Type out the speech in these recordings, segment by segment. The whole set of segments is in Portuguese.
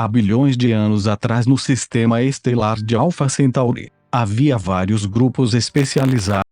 Há bilhões de anos atrás no sistema estelar de Alpha Centauri, havia vários grupos especializados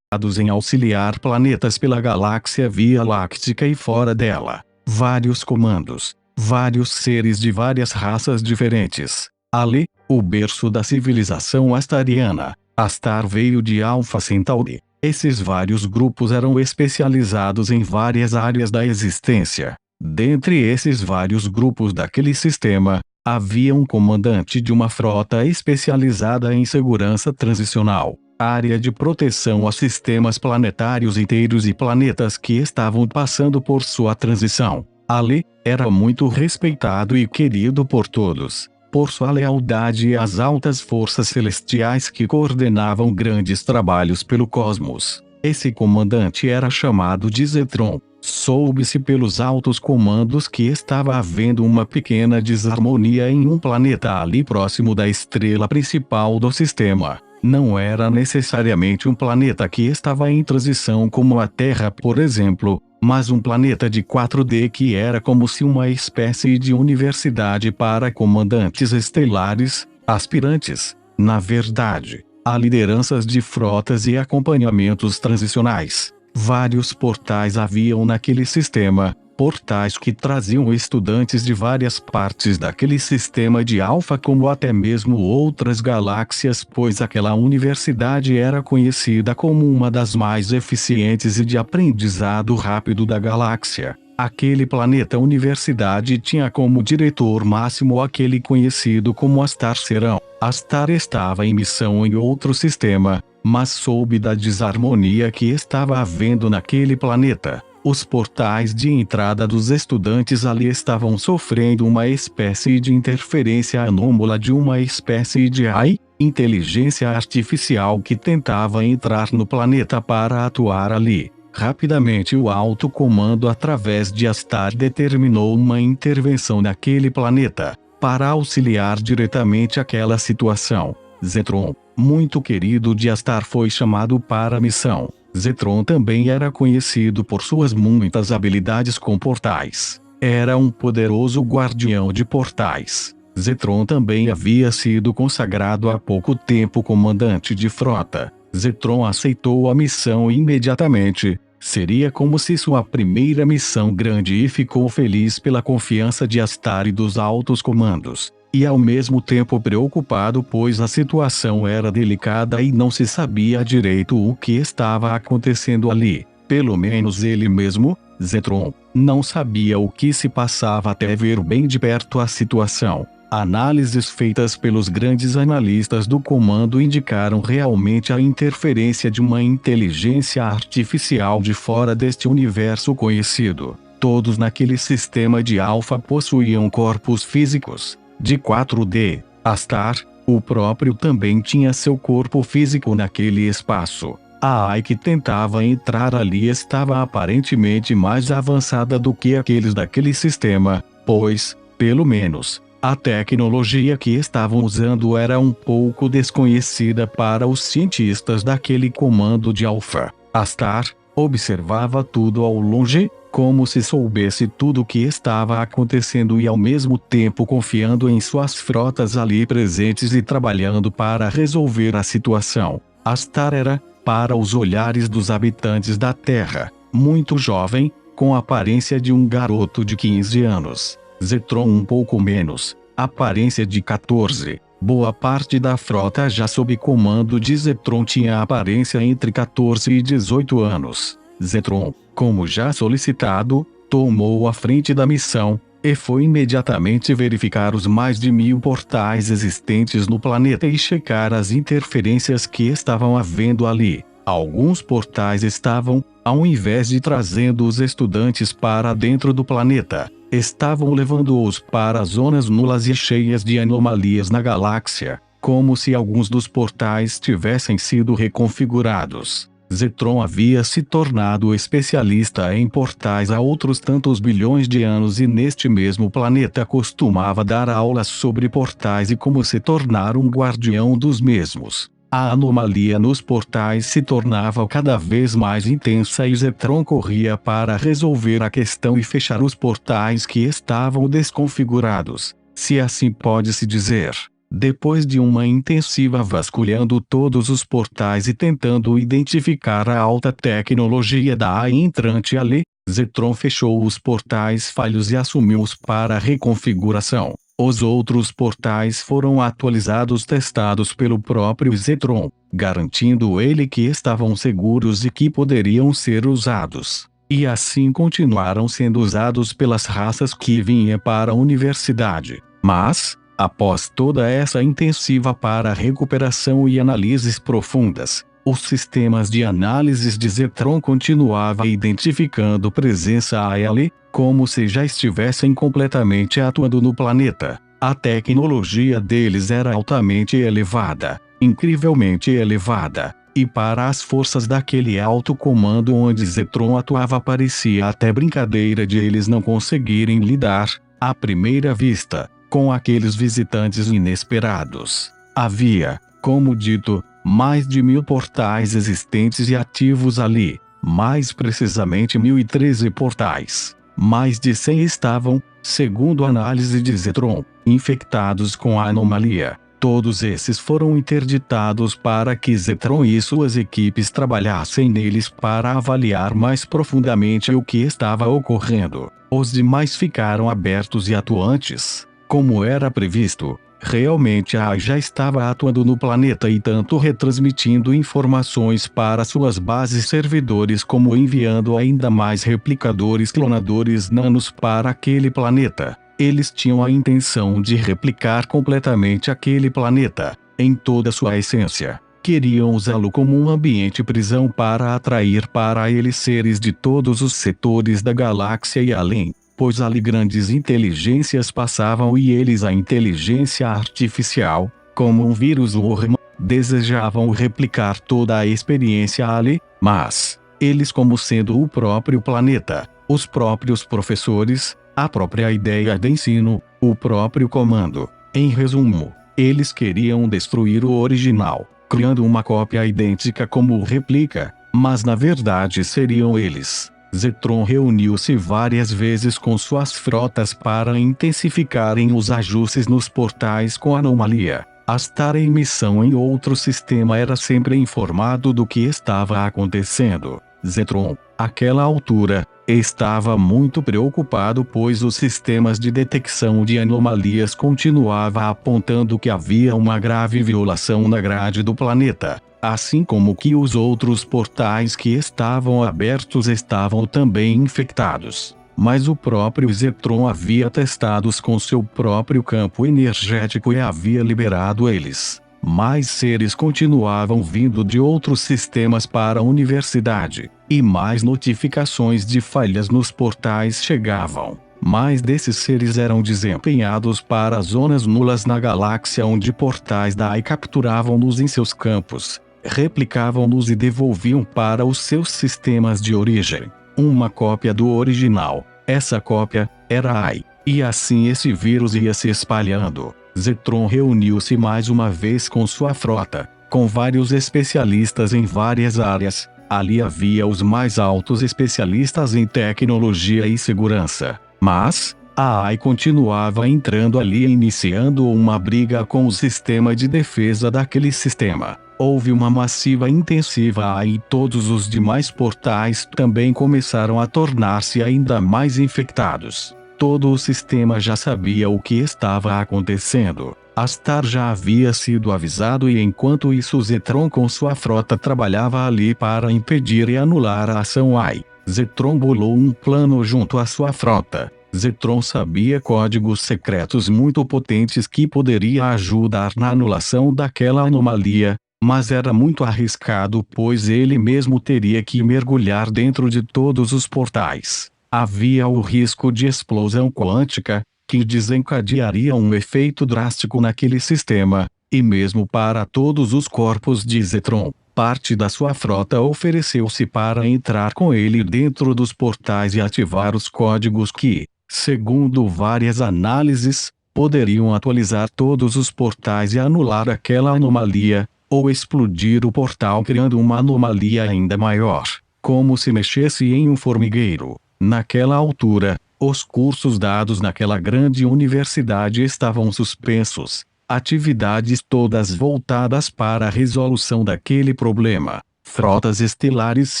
em auxiliar planetas pela galáxia Via Láctea e fora dela. Vários comandos, vários seres de várias raças diferentes. Ali, o berço da civilização astariana. Astar veio de Alpha Centauri. Esses vários grupos eram especializados em várias áreas da existência. Dentre esses vários grupos daquele sistema, havia um comandante de uma frota especializada em segurança transicional, área de proteção a sistemas planetários inteiros e planetas que estavam passando por sua transição. Ali, era muito respeitado e querido por todos, por sua lealdade às altas forças celestiais que coordenavam grandes trabalhos pelo cosmos. Esse comandante era chamado de Zetron. Soube-se pelos altos comandos que estava havendo uma pequena desarmonia em um planeta ali próximo da estrela principal do sistema. Não era necessariamente um planeta que estava em transição como a Terra, por exemplo, mas um planeta de 4D que era como se uma espécie de universidade para comandantes estelares, aspirantes, na verdade, a lideranças de frotas e acompanhamentos transicionais. Vários portais haviam naquele sistema, portais que traziam estudantes de várias partes daquele sistema de Alpha como até mesmo outras galáxias, pois aquela universidade era conhecida como uma das mais eficientes e de aprendizado rápido da galáxia. Aquele planeta universidade tinha como diretor máximo aquele conhecido como Astar Serão. Astar estava em missão em outro sistema, mas soube da desarmonia que estava havendo naquele planeta. Os portais de entrada dos estudantes ali estavam sofrendo uma espécie de interferência anômala de uma espécie de AI, inteligência artificial que tentava entrar no planeta para atuar ali. Rapidamente o alto comando através de Astar determinou uma intervenção naquele planeta, para auxiliar diretamente aquela situação. Zetron, muito querido de Astar, foi chamado para a missão. Zetron também era conhecido por suas muitas habilidades com portais. Era um poderoso guardião de portais. Zetron também havia sido consagrado há pouco tempo comandante de frota. Zetron aceitou a missão imediatamente. Seria como se sua primeira missão grande e ficou feliz pela confiança de Astar e dos altos comandos. E ao mesmo tempo preocupado, pois a situação era delicada e não se sabia direito o que estava acontecendo ali. Pelo menos ele mesmo, Zetron, não sabia o que se passava até ver bem de perto a situação. Análises feitas pelos grandes analistas do comando indicaram realmente a interferência de uma inteligência artificial de fora deste universo conhecido. Todos naquele sistema de Alpha possuíam corpos físicos de 4D. Astar, o próprio, também tinha seu corpo físico naquele espaço. A AI que tentava entrar ali estava aparentemente mais avançada do que aqueles daquele sistema, pois, pelo menos, a tecnologia que estavam usando era um pouco desconhecida para os cientistas daquele comando de Alpha. Astar observava tudo ao longe, como se soubesse tudo o que estava acontecendo e ao mesmo tempo confiando em suas frotas ali presentes e trabalhando para resolver a situação. Astar era, para os olhares dos habitantes da Terra, muito jovem, com a aparência de um garoto de 15 anos. Zetron um pouco menos, aparência de 14. Boa parte da frota já sob comando de Zetron tinha aparência entre 14 e 18 anos. Zetron, como já solicitado, tomou a frente da missão, e foi imediatamente verificar os mais de 1000 portais existentes no planeta e checar as interferências que estavam havendo ali. Alguns portais estavam, ao invés de trazendo os estudantes para dentro do planeta, estavam levando-os para zonas nulas e cheias de anomalias na galáxia, como se alguns dos portais tivessem sido reconfigurados. Zetron havia se tornado especialista em portais há outros tantos bilhões de anos e neste mesmo planeta costumava dar aulas sobre portais e como se tornar um guardião dos mesmos. A anomalia nos portais se tornava cada vez mais intensa e Zetron corria para resolver a questão e fechar os portais que estavam desconfigurados. se assim pode-se dizer. Depois de uma intensiva vasculhando todos os portais e tentando identificar a alta tecnologia da AI entrante ali, Zetron fechou os portais falhos e assumiu-os para reconfiguração. Os outros portais foram atualizados testados pelo próprio Zetron, garantindo ele que estavam seguros e que poderiam ser usados. E assim continuaram sendo usados pelas raças que vinham para a universidade. Mas, após toda essa intensiva para recuperação e análises profundas, os sistemas de análises de Zetron continuavam identificando presença ali, como se já estivessem completamente atuando no planeta. A tecnologia deles era altamente elevada, incrivelmente elevada, e para as forças daquele alto comando onde Zetron atuava parecia até brincadeira de eles não conseguirem lidar, à primeira vista, com aqueles visitantes inesperados. Havia, como dito, mais de 1000 portais existentes e ativos ali, mais precisamente 1013 portais. Mais de 100 estavam, segundo a análise de Zetron, infectados com a anomalia. Todos esses foram interditados para que Zetron e suas equipes trabalhassem neles para avaliar mais profundamente o que estava ocorrendo. Os demais ficaram abertos e atuantes. Como era previsto, realmente a AI já estava atuando no planeta e tanto retransmitindo informações para suas bases servidores como enviando ainda mais replicadores clonadores nanos para aquele planeta. Eles tinham a intenção de replicar completamente aquele planeta, em toda sua essência. Queriam usá-lo como um ambiente prisão para atrair para eles seres de todos os setores da galáxia e além, pois ali grandes inteligências passavam e eles a inteligência artificial, como um vírus worm, desejavam replicar toda a experiência ali, mas, eles como sendo o próprio planeta, os próprios professores, a própria ideia de ensino, o próprio comando. Em resumo, eles queriam destruir o original, criando uma cópia idêntica como réplica, mas na verdade seriam eles. Zetron reuniu-se várias vezes com suas frotas para intensificarem os ajustes nos portais com anomalia. A estar em missão em outro sistema era sempre informado do que estava acontecendo. Zetron, àquela altura, estava muito preocupado pois os sistemas de detecção de anomalias continuavam apontando que havia uma grave violação na grade do planeta, assim como que os outros portais que estavam abertos estavam também infectados. Mas o próprio Zetron havia testado-os com seu próprio campo energético e havia liberado eles. Mais seres continuavam vindo de outros sistemas para a universidade, e mais notificações de falhas nos portais chegavam. Mais desses seres eram desempenhados para zonas nulas na galáxia onde portais da AI capturavam-nos em seus campos, replicavam-nos e devolviam para os seus sistemas de origem uma cópia do original. Essa cópia era a AI, e assim esse vírus ia se espalhando. Zetron reuniu-se mais uma vez com sua frota, com vários especialistas em várias áreas. Ali havia os mais altos especialistas em tecnologia e segurança. Mas, a AI continuava entrando ali e iniciando uma briga com o sistema de defesa daquele sistema. Houve uma massiva intensiva AI e todos os demais portais também começaram a tornar-se ainda mais infectados. Todo o sistema já sabia o que estava acontecendo. Astar já havia sido avisado e enquanto isso Zetron com sua frota trabalhava ali para impedir e anular a ação AI. Zetron bolou um plano junto à sua frota. Zetron sabia códigos secretos muito potentes que poderia ajudar na anulação daquela anomalia, mas era muito arriscado pois ele mesmo teria que mergulhar dentro de todos os portais. Havia o risco de explosão quântica, que desencadearia um efeito drástico naquele sistema, e mesmo para todos os corpos de Zetron, parte da sua frota ofereceu-se para entrar com ele dentro dos portais e ativar os códigos que, segundo várias análises, poderiam atualizar todos os portais e anular aquela anomalia, ou explodir o portal criando uma anomalia ainda maior, como se mexesse em um formigueiro. Naquela altura, Os cursos dados naquela grande universidade estavam suspensos. Atividades todas voltadas para a resolução daquele problema. Frotas estelares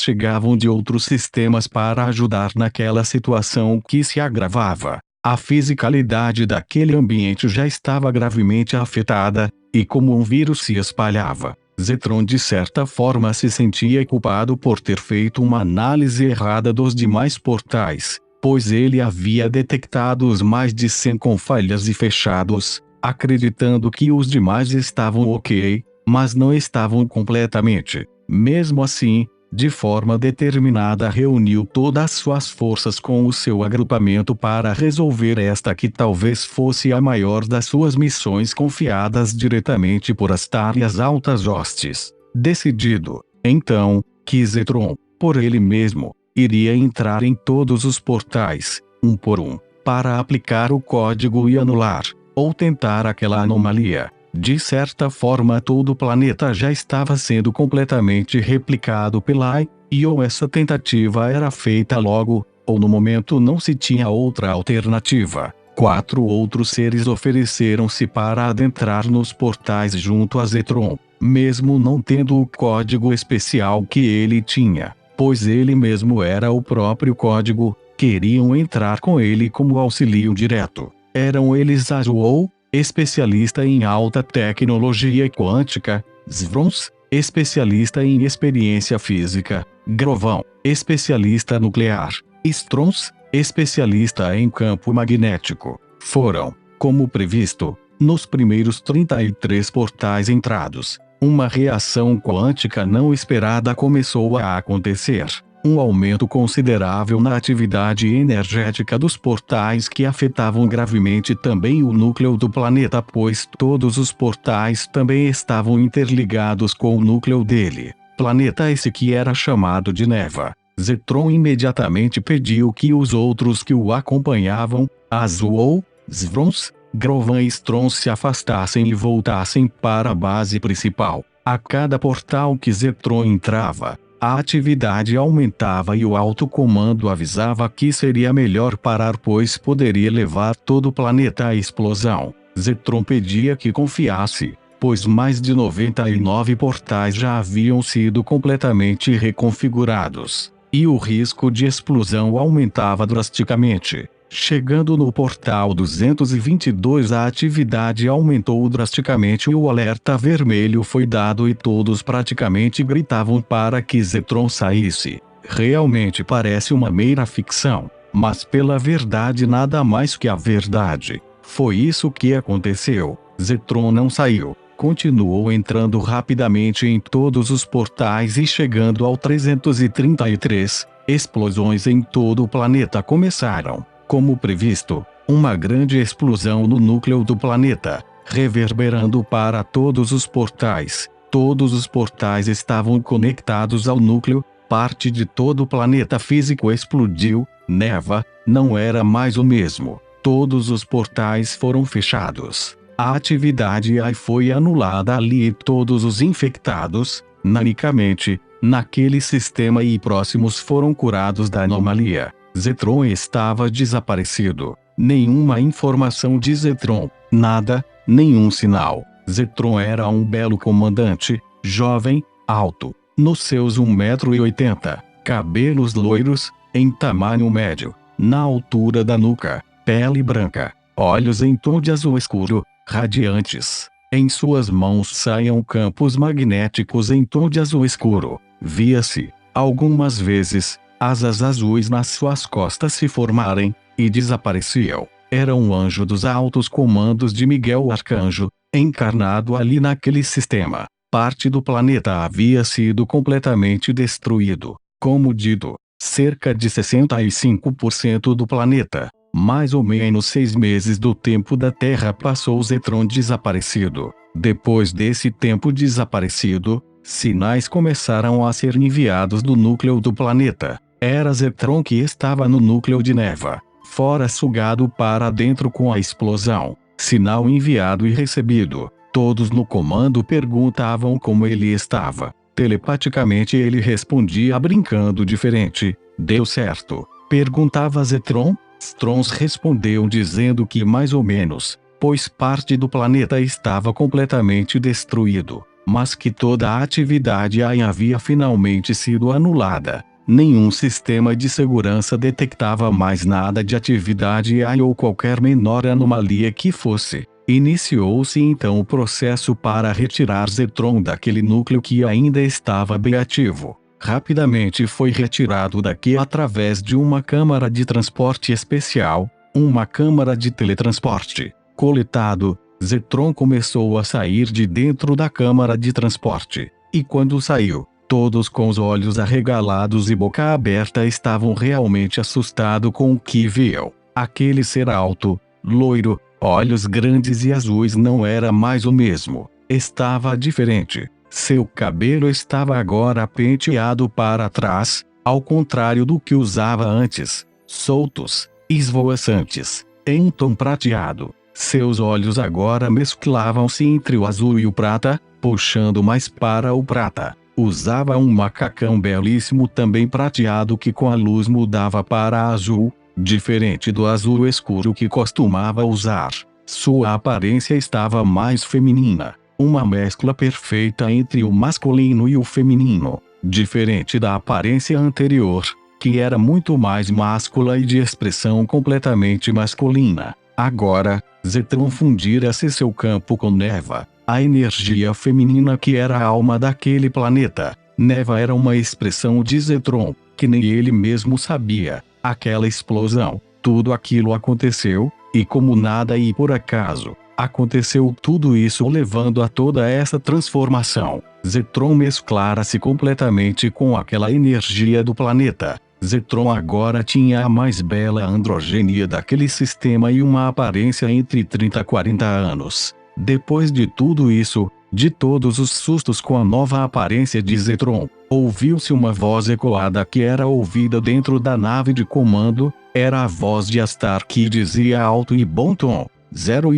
chegavam de outros sistemas para ajudar naquela situação que se agravava. A fisicalidade daquele ambiente já estava gravemente afetada, e como um vírus se espalhava. Zetron de certa forma se sentia culpado por ter feito uma análise errada dos demais portais, pois ele havia detectado os mais de 100 com falhas e fechados, acreditando que os demais estavam ok, mas não estavam completamente. Mesmo assim, de forma determinada reuniu todas as suas forças com o seu agrupamento para resolver esta que talvez fosse a maior das suas missões confiadas diretamente por Astarias Altas Hostes. Decidido, então, que Zetron, por ele mesmo, iria entrar em todos os portais, um por um, para aplicar o código e anular, ou tentar aquela anomalia. De certa forma todo o planeta já estava sendo completamente replicado pela AI, e ou essa tentativa era feita logo, ou no momento não se tinha outra alternativa. 4 outros seres ofereceram-se para adentrar nos portais junto a Zetron, mesmo não tendo o código especial que ele tinha, pois ele mesmo era o próprio código. Queriam entrar com ele como auxílio direto. Eram eles Azuou, especialista em alta tecnologia quântica; Zvrons, especialista em experiência física; Grovão, especialista nuclear; Strons, especialista em campo magnético. Foram, como previsto, nos primeiros 33 portais entrados. Uma reação quântica não esperada começou a acontecer. Um aumento considerável na atividade energética dos portais que afetavam gravemente também o núcleo do planeta, pois todos os portais também estavam interligados com o núcleo dele. Planeta esse que era chamado de Neva. Zetron imediatamente pediu que os outros que o acompanhavam, Azuou, Zvrons, Grovan e Strons, se afastassem e voltassem para a base principal. A cada portal que Zetron entrava, a atividade aumentava e o alto comando avisava que seria melhor parar, pois poderia levar todo o planeta à explosão. Zetron pedia que confiasse, pois mais de 99 portais já haviam sido completamente reconfigurados, e o risco de explosão aumentava drasticamente. Chegando no portal 222, a atividade aumentou drasticamente e o alerta vermelho foi dado e todos praticamente gritavam para que Zetron saísse. Realmente parece uma mera ficção, mas pela verdade nada mais que a verdade. Foi isso que aconteceu. Zetron não saiu. Continuou entrando rapidamente em todos os portais e chegando ao 333, explosões em todo o planeta começaram. Como previsto, uma grande explosão no núcleo do planeta, reverberando para todos os portais. Todos os portais estavam conectados ao núcleo, parte de todo o planeta físico explodiu. Neva, não era mais o mesmo. Todos os portais foram fechados. A atividade AI foi anulada ali e todos os infectados, nanicamente, naquele sistema e próximos foram curados da anomalia. Zetron estava desaparecido. Nenhuma informação de Zetron. Nada, nenhum sinal. Zetron era um belo comandante, jovem, alto, nos seus 1,80 m, cabelos loiros, em tamanho médio, na altura da nuca, pele branca, olhos em tom de azul escuro, radiantes. Em suas mãos saíam campos magnéticos em tom de azul escuro. Via-se, algumas vezes, asas azuis nas suas costas se formarem, e desapareciam. Era um anjo dos altos comandos de Miguel Arcanjo, encarnado ali naquele sistema. Parte do planeta havia sido completamente destruído. Como dito, cerca de 65% do planeta, mais ou menos 6 meses do tempo da Terra, passou Zetron desaparecido. Depois desse tempo desaparecido, sinais começaram a ser enviados do núcleo do planeta. Era Zetron que estava no núcleo de Neva, fora sugado para dentro com a explosão. Sinal enviado e recebido. Todos no comando perguntavam como ele estava. Telepaticamente ele respondia brincando diferente. Deu certo. Perguntava Zetron. Strons respondeu dizendo que mais ou menos, pois parte do planeta estava completamente destruído, mas que toda a atividade AI havia finalmente sido anulada. Nenhum sistema de segurança detectava mais nada de atividade AI ou qualquer menor anomalia que fosse. Iniciou-se então o processo para retirar Zetron daquele núcleo que ainda estava bem ativo. Rapidamente foi retirado daqui através de uma câmara de transporte especial, uma câmara de teletransporte. Coletado, Zetron começou a sair de dentro da câmara de transporte, e quando saiu, todos com os olhos arregalados e boca aberta estavam realmente assustados com o que viam. Aquele ser alto, loiro, olhos grandes e azuis não era mais o mesmo, estava diferente. Seu cabelo estava agora penteado para trás, ao contrário do que usava antes, soltos, esvoaçantes, em um tom prateado. Seus olhos agora mesclavam-se entre o azul e o prata, puxando mais para o prata. Usava um macacão belíssimo também prateado que com a luz mudava para azul, diferente do azul escuro que costumava usar. Sua aparência estava mais feminina, uma mescla perfeita entre o masculino e o feminino, diferente da aparência anterior, que era muito mais máscula e de expressão completamente masculina. Agora, Zetron fundira-se seu campo com Neva, a energia feminina que era a alma daquele planeta. Neva era uma expressão de Zetron, que nem ele mesmo sabia. Aquela explosão, tudo aquilo aconteceu, e como nada e por acaso, aconteceu tudo isso levando a toda essa transformação. Zetron mesclara-se completamente com aquela energia do planeta. Zetron agora tinha a mais bela androgenia daquele sistema e uma aparência entre 30 e 40 anos. Depois de tudo isso, de todos os sustos com a nova aparência de Zetron, ouviu-se uma voz ecoada que era ouvida dentro da nave de comando. Era a voz de Astar que dizia alto e bom tom: 0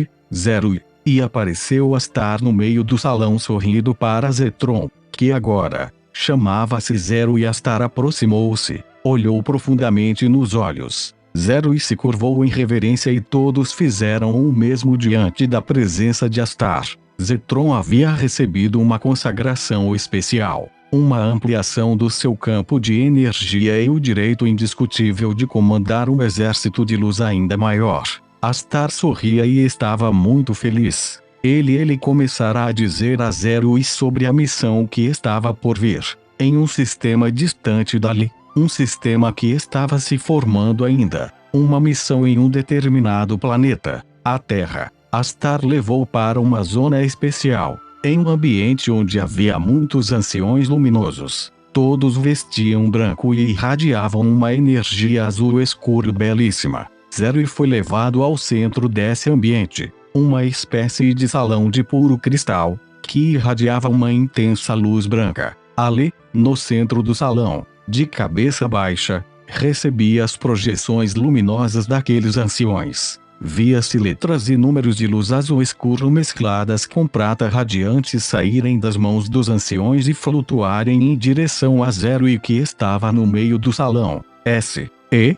e apareceu Astar no meio do salão sorrindo para Zetron, que agora chamava-se 0 e Astar aproximou-se, olhou profundamente nos olhos. 0 e se curvou em reverência e todos fizeram o mesmo diante da presença de Astar. Zetron havia recebido uma consagração especial, uma ampliação do seu campo de energia e o direito indiscutível de comandar um exército de luz ainda maior. Astar sorria e estava muito feliz. Ele começará a dizer a 0 e sobre a missão que estava por vir, em um sistema distante dali. Um sistema que estava se formando ainda, uma missão em um determinado planeta, a Terra. Astar levou para uma zona especial, em um ambiente onde havia muitos anciões luminosos. Todos vestiam branco e irradiavam uma energia azul escuro belíssima. 0 e foi levado ao centro desse ambiente, uma espécie de salão de puro cristal, que irradiava uma intensa luz branca. Ali, no centro do salão, de cabeça baixa, recebia as projeções luminosas daqueles anciões. Via-se letras e números de luz azul escuro mescladas com prata radiante saírem das mãos dos anciões e flutuarem em direção a 0 e que estava no meio do salão. S, E,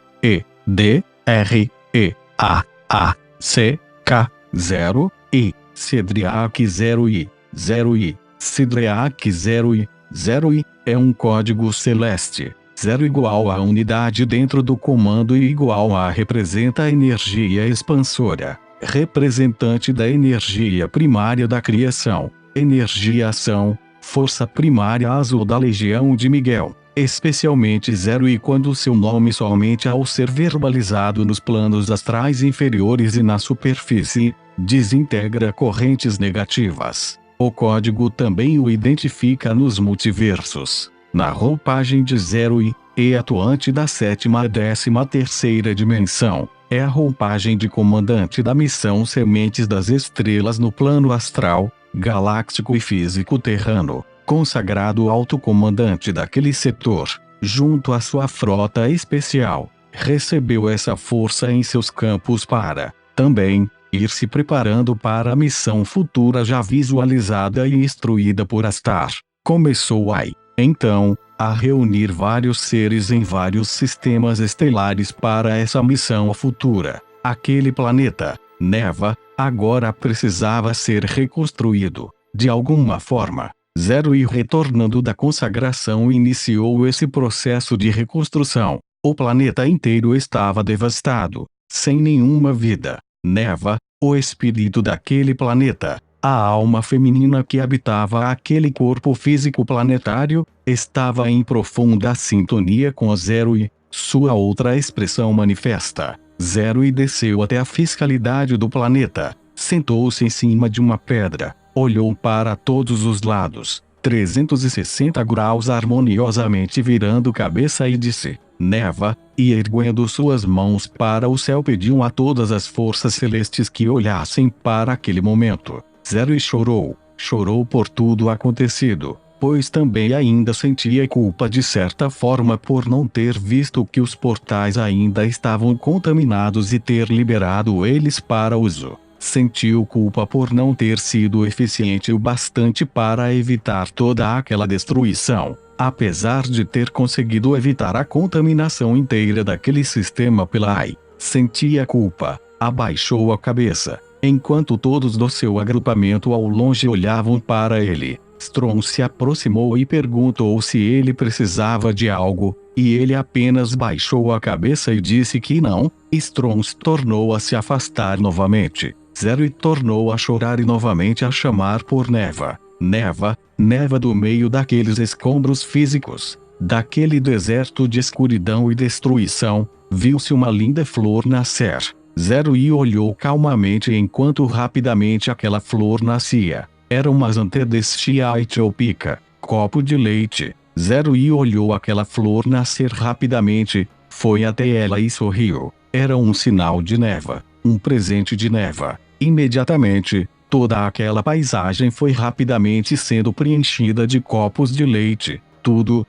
D, R, E, A, C, K, 0, I, Sidriac 0 I, 0 I, Sidriac 0 I, 0 I, é um código celeste. 0 igual a unidade dentro do comando e igual a representa a energia expansora, representante da energia primária da criação, energia ação, força primária azul da Legião de Miguel, especialmente 0 e quando seu nome somente ao ser verbalizado nos planos astrais inferiores e na superfície, desintegra correntes negativas. O código também o identifica nos multiversos. Na roupagem de 0 e atuante da 7ª a 13ª dimensão, é a roupagem de comandante da missão Sementes das Estrelas no plano astral, galáctico e físico terrano, consagrado alto comandante daquele setor, junto à sua frota especial. Recebeu essa força em seus campos para, também, ir se preparando para a missão futura já visualizada e instruída por Astar. Começou aí. Então, a reunir vários seres em vários sistemas estelares para essa missão futura. Aquele planeta, Neva, agora precisava ser reconstruído, de alguma forma. Zero e retornando da consagração iniciou esse processo de reconstrução. O planeta inteiro estava devastado, sem nenhuma vida. Neva, o espírito daquele planeta, a alma feminina que habitava aquele corpo físico planetário, estava em profunda sintonia com Zero e sua outra expressão manifesta. Zero e desceu até a fiscalidade do planeta, sentou-se em cima de uma pedra, olhou para todos os lados, 360 graus harmoniosamente virando cabeça e disse: Neva, e erguendo suas mãos para o céu pediu a todas as forças celestes que olhassem para aquele momento. Zero e chorou por tudo acontecido, pois também ainda sentia culpa de certa forma por não ter visto que os portais ainda estavam contaminados e ter liberado eles para uso. Sentiu culpa por não ter sido eficiente o bastante para evitar toda aquela destruição. Apesar de ter conseguido evitar a contaminação inteira daquele sistema pela AI, sentia culpa, abaixou a cabeça, enquanto todos do seu agrupamento ao longe olhavam para ele. Strong se aproximou e perguntou se ele precisava de algo, e ele apenas baixou a cabeça e disse que não. Strong tornou a se afastar novamente. Zero e tornou a chorar e novamente a chamar por Neva. Neva, Neva do meio daqueles escombros físicos, daquele deserto de escuridão e destruição, viu-se uma linda flor nascer. Zero e olhou calmamente enquanto rapidamente aquela flor nascia. Era uma Xantedestia etiopica, copo de leite. Zero e olhou aquela flor nascer rapidamente, foi até ela e sorriu. Era um sinal de Neva, um presente de Neva. Imediatamente, toda aquela paisagem foi rapidamente sendo preenchida de copos de leite. Todo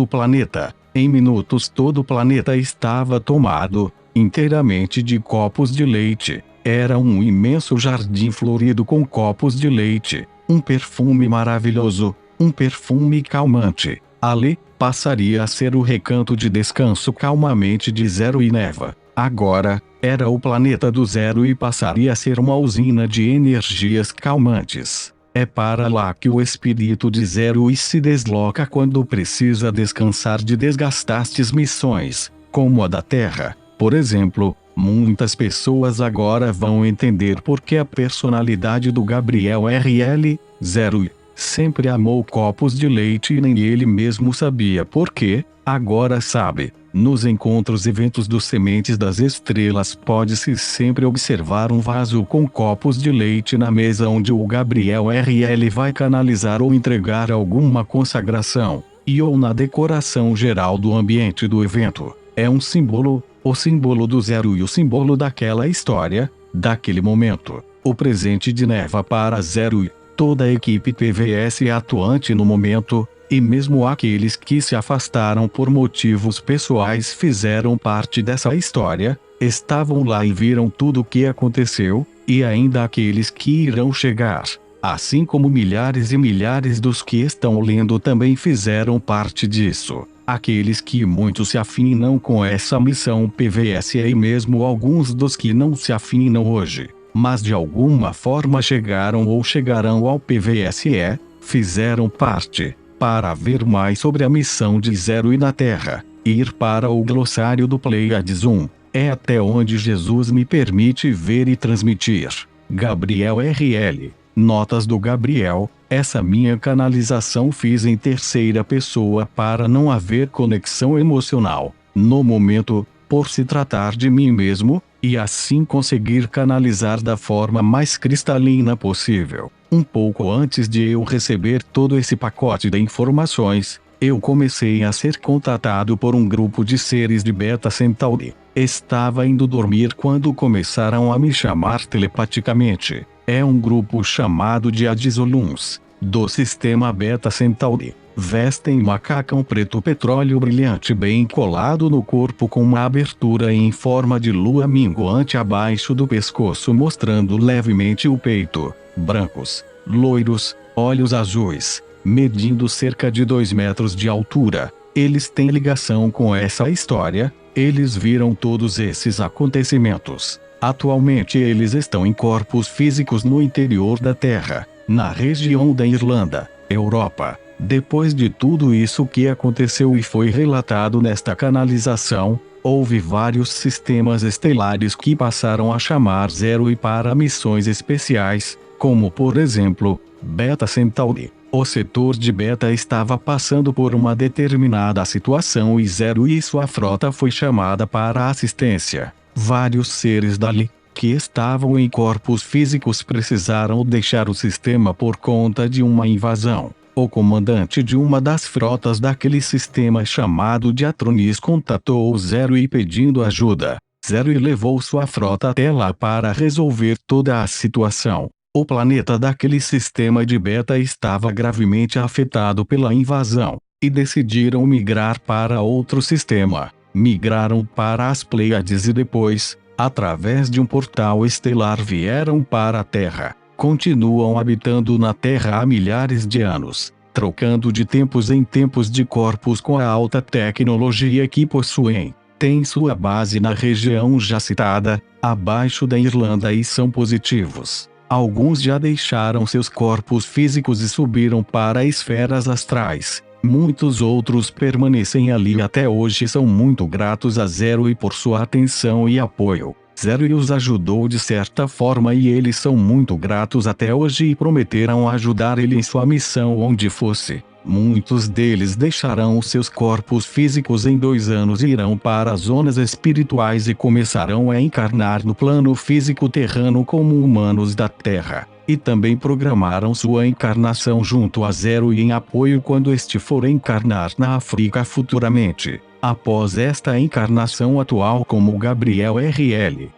o planeta. Em minutos todo o planeta estava tomado inteiramente de copos de leite. Era um imenso jardim florido com copos de leite. Um perfume maravilhoso, um perfume calmante. Ali, passaria a ser o recanto de descanso calmamente de Zero e Neva. Agora, era o planeta do Zero e passaria a ser uma usina de energias calmantes. É para lá que o espírito de Zero e se desloca quando precisa descansar de desgastantes missões, como a da Terra. Por exemplo, muitas pessoas agora vão entender por que a personalidade do Gabriel RL, Zero, sempre amou copos de leite e nem ele mesmo sabia por quê. Agora sabe. Nos encontros eventos dos Sementes das Estrelas pode-se sempre observar um vaso com copos de leite na mesa onde o Gabriel RL vai canalizar ou entregar alguma consagração, e ou na decoração geral do ambiente do evento. É um símbolo, o símbolo do Zero e o símbolo daquela história, daquele momento. O presente de Neva para Zero e toda a equipe PVS atuante no momento, e mesmo aqueles que se afastaram por motivos pessoais fizeram parte dessa história, estavam lá e viram tudo o que aconteceu, e ainda aqueles que irão chegar, assim como milhares e milhares dos que estão lendo também fizeram parte disso. Aqueles que muito se afinam com essa missão PVS e mesmo alguns dos que não se afinam hoje, mas de alguma forma chegaram ou chegarão ao PVSE, fizeram parte. Para ver mais sobre a missão de Zero e na Terra, ir para o glossário do Pleiades 1. É até onde Jesus me permite ver e transmitir. Gabriel RL. Notas do Gabriel. Essa minha canalização fiz em terceira pessoa para não haver conexão emocional, no momento, por se tratar de mim mesmo, e assim conseguir canalizar da forma mais cristalina possível. Um pouco antes de eu receber todo esse pacote de informações, eu comecei a ser contatado por um grupo de seres de Beta Centauri. Estava indo dormir quando começaram a me chamar telepaticamente. É um grupo chamado de Adizoluns, do sistema Beta Centauri. Vestem macacão preto petróleo brilhante bem colado no corpo com uma abertura em forma de lua minguante abaixo do pescoço mostrando levemente o peito. Brancos, loiros, olhos azuis, medindo cerca de 2 metros de altura. Eles têm ligação com essa história, eles viram todos esses acontecimentos. Atualmente eles estão em corpos físicos no interior da Terra, na região da Irlanda, Europa. Depois de tudo isso que aconteceu e foi relatado nesta canalização, houve vários sistemas estelares que passaram a chamar Zero e para missões especiais, como por exemplo, Beta Centauri. O setor de Beta estava passando por uma determinada situação e Zero e sua frota foi chamada para assistência. Vários seres dali, que estavam em corpos físicos, precisaram deixar o sistema por conta de uma invasão. O comandante de uma das frotas daquele sistema chamado de Atronis contatou o Zero e pedindo ajuda. Zero e levou sua frota até lá para resolver toda a situação. O planeta daquele sistema de Beta estava gravemente afetado pela invasão, e decidiram migrar para outro sistema. Migraram para as Pleiades e depois, através de um portal estelar, vieram para a Terra. Continuam habitando na Terra há milhares de anos, trocando de tempos em tempos de corpos com a alta tecnologia que possuem. Tem sua base na região já citada, abaixo da Irlanda, e são positivos. Alguns já deixaram seus corpos físicos e subiram para esferas astrais. Muitos outros permanecem ali até hoje e são muito gratos a Zero e por sua atenção e apoio. Zero e os ajudou de certa forma e eles são muito gratos até hoje e prometeram ajudar ele em sua missão onde fosse. Muitos deles deixarão seus corpos físicos em 2 anos e irão para as zonas espirituais e começarão a encarnar no plano físico terreno como humanos da Terra. E também programaram sua encarnação junto a Zero e em apoio quando este for encarnar na África futuramente, após esta encarnação atual como Gabriel RL.